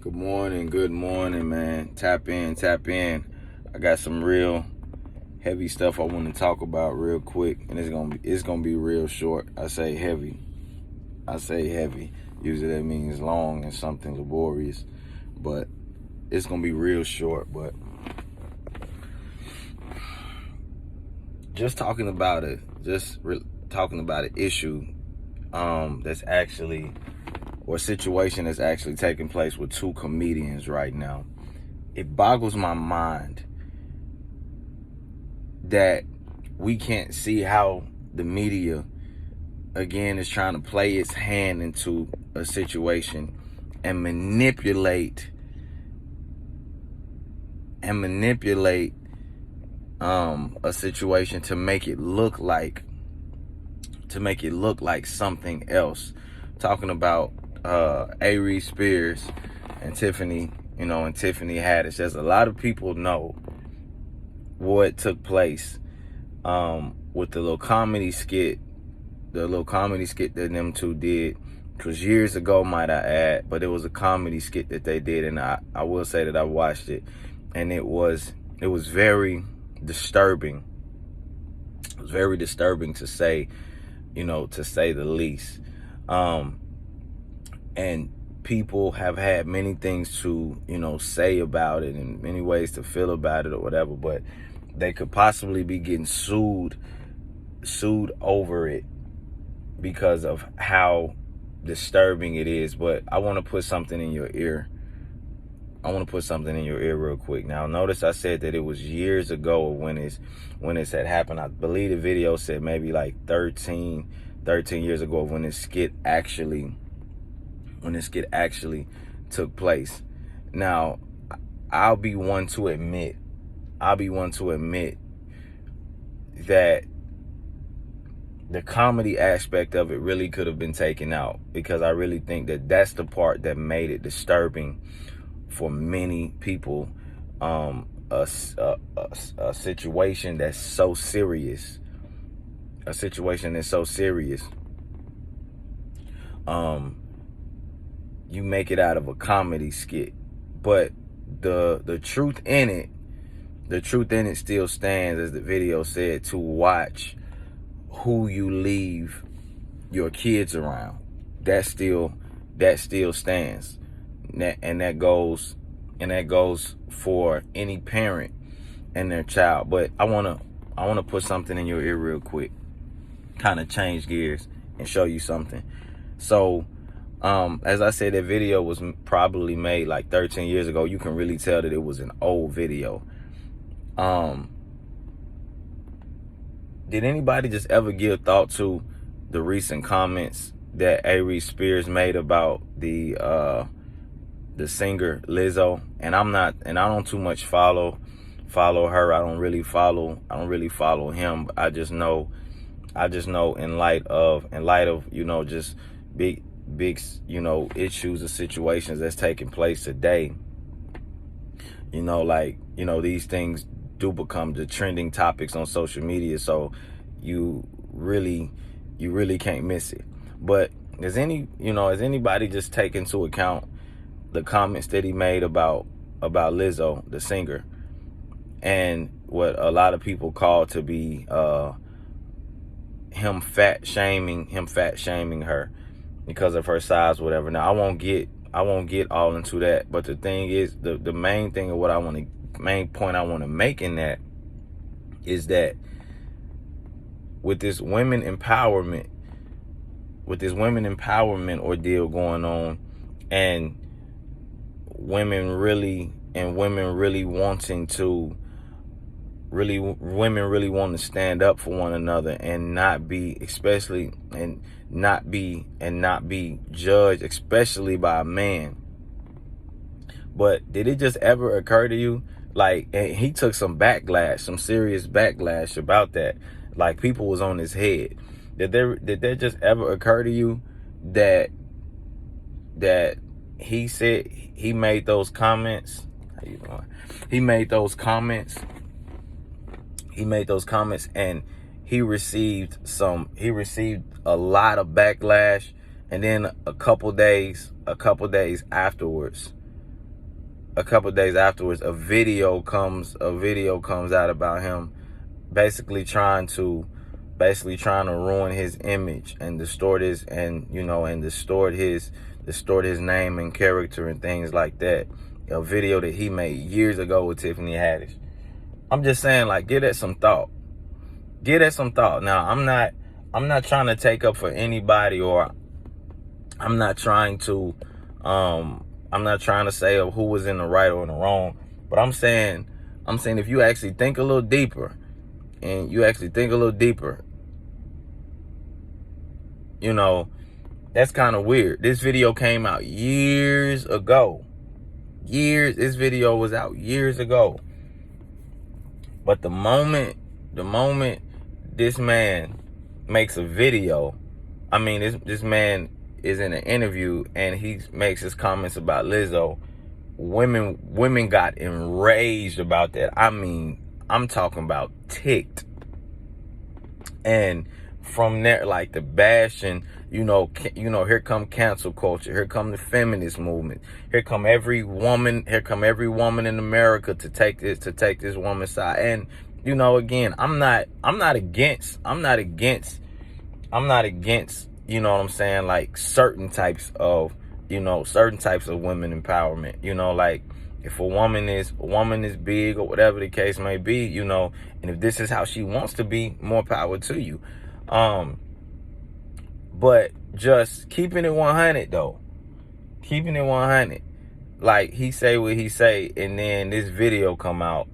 Good morning, man. Tap in. I got some real heavy stuff I want to talk about real quick, and it's gonna be real short. I say heavy. Usually that means long and something laborious, but it's gonna be real short. But just talking about it, talking about an issue that's actually, or a situation that's actually taking place with two comedians right now. It boggles my mind that we can't see how the media, again, is trying to play its hand into a situation and manipulate a situation to make it look like something else. Talking about Aries Spears and Tiffany, and Tiffany Haddish. There's a lot of people know what took place with the little comedy skit that them two did. It was years ago, might I add, but it was a comedy skit that they did, and I will say that I watched it, and it was very disturbing. It was very disturbing to say the least. And people have had many things to, say about it and many ways to feel about it or whatever, but they could possibly be getting sued over it because of how disturbing it is. But I want to put something in your ear. Real quick. Now, notice I said that it was years ago when this had happened. I believe the video said maybe like 13 years ago when this skit actually took place. Now, I'll be one to admit that the comedy aspect of it really could have been taken out, because I really think that that's the part that made it disturbing for many people. A situation that's so serious. You make it out of a comedy skit, but the truth in it still stands, as the video said, to watch who you leave your kids around. That still stands, and that goes for any parent and their child. But I wanna put something in your ear real quick, kind of change gears and show you something. So, as I said, that video was probably made like 13 years ago. You can really tell that it was an old video. Did anybody just ever give thought to the recent comments that Aries Spears made about the singer Lizzo? And I don't too much follow her. I don't really follow him. I just know in light of just big issues or situations that's taking place today, these things do become the trending topics on social media, so you really can't miss it. But has anybody just take into account the comments that he made about Lizzo, the singer, and what a lot of people call to be him fat shaming her because of her size, whatever. Now, I won't get all into that, but the thing is, the main thing of main point I want to make in that is that with this women empowerment ordeal going on, and women really wanting to stand up for one another and not be judged, especially by a man. But did it just ever occur to you, and he took some serious backlash about that, like people was on his head. Did that just ever occur to you that he said he made those comments? How you doing? He made those comments, and he received a lot of backlash, and then a couple days afterwards, a couple of days afterwards, a video comes out about him basically trying to ruin his image and distort his name and character and things like that. A video that he made years ago with Tiffany Haddish. I'm just saying, like, give that some thought. Give that some thought. Now, I'm not trying to take up for anybody, or I'm not trying to say who was in the right or in the wrong. But I'm saying if you actually think a little deeper, that's kind of weird. This video came out years ago. This video was out years ago. But the moment this man makes a video, I mean, this man is in an interview and he makes his comments about Lizzo, women got enraged about that. I mean, I'm talking about ticked. And from there, like, the bashing, here come cancel culture, here come the feminist movement, here come every woman in America to take this woman's side. And again, I'm not against, you know what I'm saying, like certain types of women empowerment. Like, if a woman is big or whatever the case may be, and if this is how she wants to be, more power to you. But just keeping it 100 though. Keeping it 100. Like, he say what he say, and then this video come out,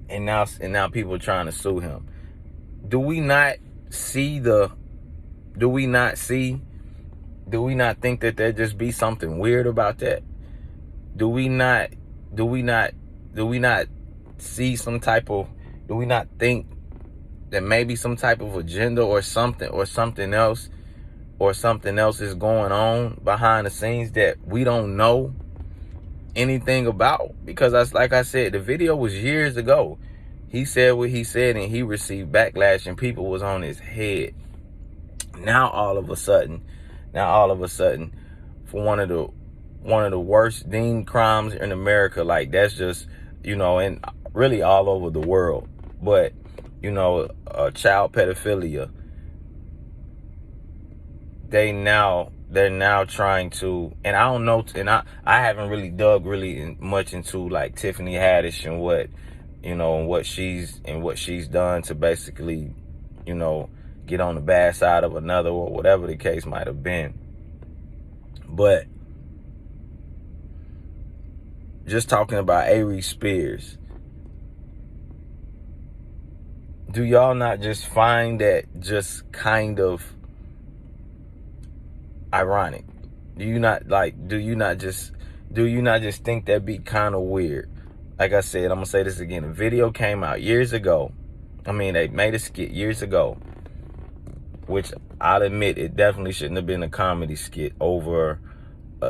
and now people trying to sue him. Do we not think that there just be something weird about that? Do we not see some type of, do we not think that maybe some type of agenda or something else is going on behind the scenes that we don't know anything about? Because like I said, the video was years ago. He said what he said and he received backlash and people was on his head. Now all of a sudden, for one of the worst deemed crimes in America, like, that's just, and really all over the world, but child pedophilia, they're now trying to, and I don't know, and I haven't really dug much into, like, Tiffany Haddish and what she's done to basically, get on the bad side of another, or whatever the case might have been. But just talking about Aries Spears, do y'all not just find that just kind of ironic? Do you not just think that'd be kind of weird? Like I said, I'm gonna say this again. A video came out years ago. I mean, they made a skit years ago, which I'll admit, it definitely shouldn't have been a comedy skit over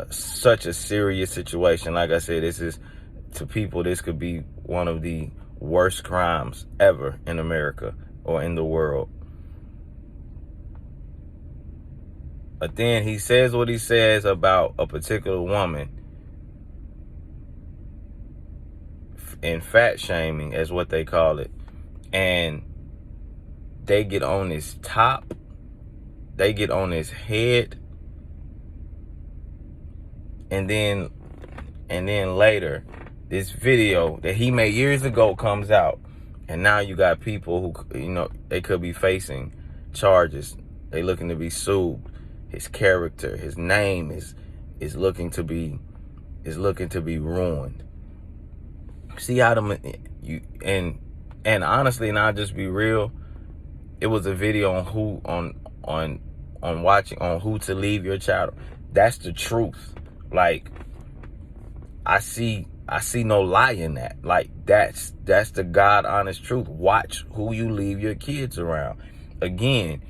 such a serious situation. Like I said, to people, this could be one of the worst crimes ever in America or in the world. But then he says what he says about a particular woman, and fat shaming is what they call it, and they get on his top, they get on his head, and then later, this video that he made years ago comes out, and now you got people who, they could be facing charges. They looking to be sued. His character, his name is looking to be ruined. See how and honestly, and I'll just be real, it was a video on who to leave your child. That's the truth. Like, I see no lie in that. Like, that's the God honest truth. Watch who you leave your kids around. Again,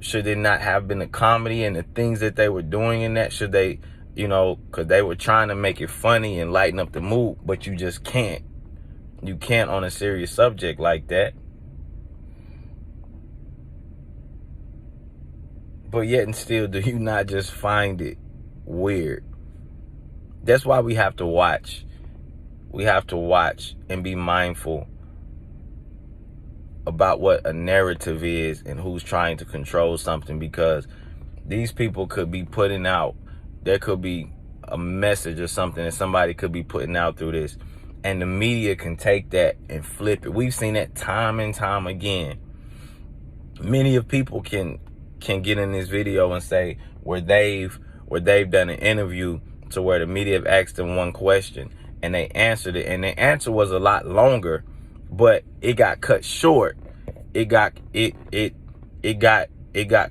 should it not have been a comedy and the things that they were doing in that? Should they, because they were trying to make it funny and lighten up the mood, but you just can't. You can't on a serious subject like that. But yet and still, do you not just find it weird? That's why we have to watch. We have to watch and be mindful about what a narrative is and who's trying to control something, because these people could be putting out, there could be a message or something that somebody could be putting out through this, and the media can take that and flip it. We've seen that time and time again. Many of people can get in this video and say where they've done an interview to where the media have asked them one question and they answered it, and the answer was a lot longer, but it got cut short. It got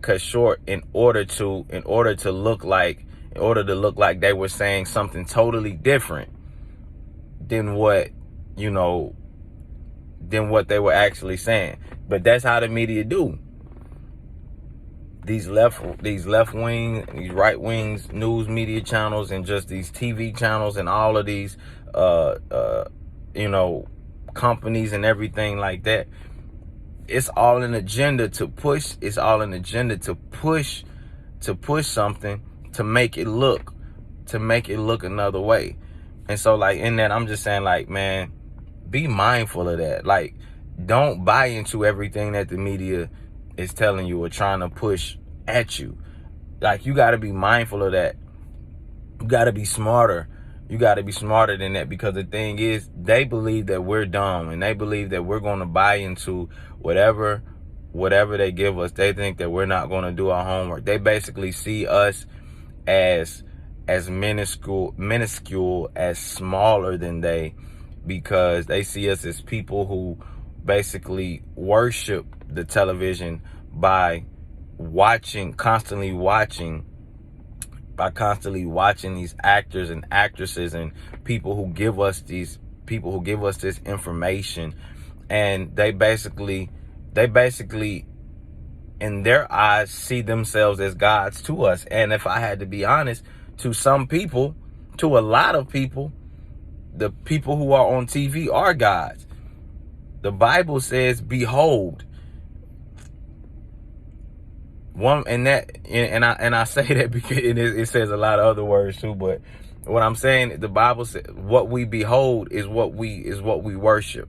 cut short in order to look like they were saying something totally different than what they were actually saying. But that's how the media do. These left wing, these right wings, news media channels, and just these TV channels, and all of these companies and everything like that. It's all an agenda to push. It's all an agenda to push something to make it look another way. And so, like, in that, I'm just saying, like, man, be mindful of that. Like, don't buy into everything that the media is telling you or trying to push at you. Like, you got to be mindful of that. You got to be smarter. You got to be smarter than that, because the thing is, they believe that we're dumb, and they believe that we're going to buy into whatever they give us. They think that we're not going to do our homework. They basically see us as minuscule, as smaller than they, because they see us as people who basically worship the television by constantly watching these actors and actresses and people who give us this information. And they basically in their eyes see themselves as gods to us. And if I had to be honest, to some people, to a lot of people, the people who are on TV are gods. The Bible says, behold. And I say that because it says a lot of other words too, but what I'm saying, the Bible says what we behold is what we worship.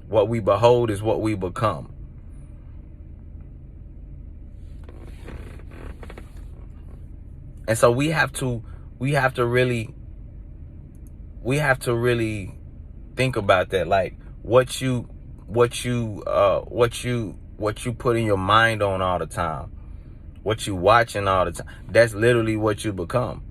What we behold is what we become. And so we have to really think about that. Like, what you put in your mind on all the time, what you watching all the time, that's literally what you become.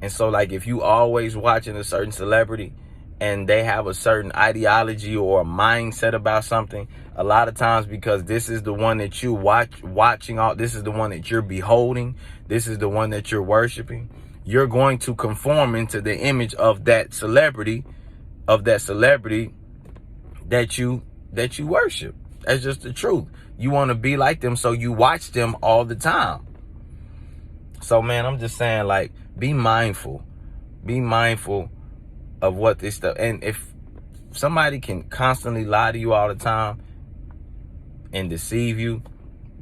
And so, like, if you always watching a certain celebrity and they have a certain ideology or a mindset about something, a lot of times, because this is the one that you watching all, this is the one that you're beholding, this is the one that you're worshiping, you're going to conform into the image of that celebrity that you worship. That's just the truth. You want to be like them, so you watch them all the time. So, man, I'm just saying, like, be mindful of what this stuff. And if somebody can constantly lie to you all the time and deceive you,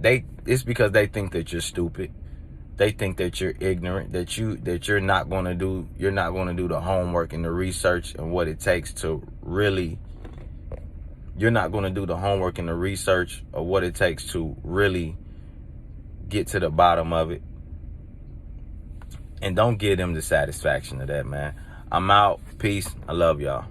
it's because they think that you're stupid. They think that you're ignorant, that you're not going to do the homework and the research and what it takes to really. You're not going to do the homework and the research of what it takes to really get to the bottom of it. And don't give them the satisfaction of that, man. I'm out. Peace. I love y'all.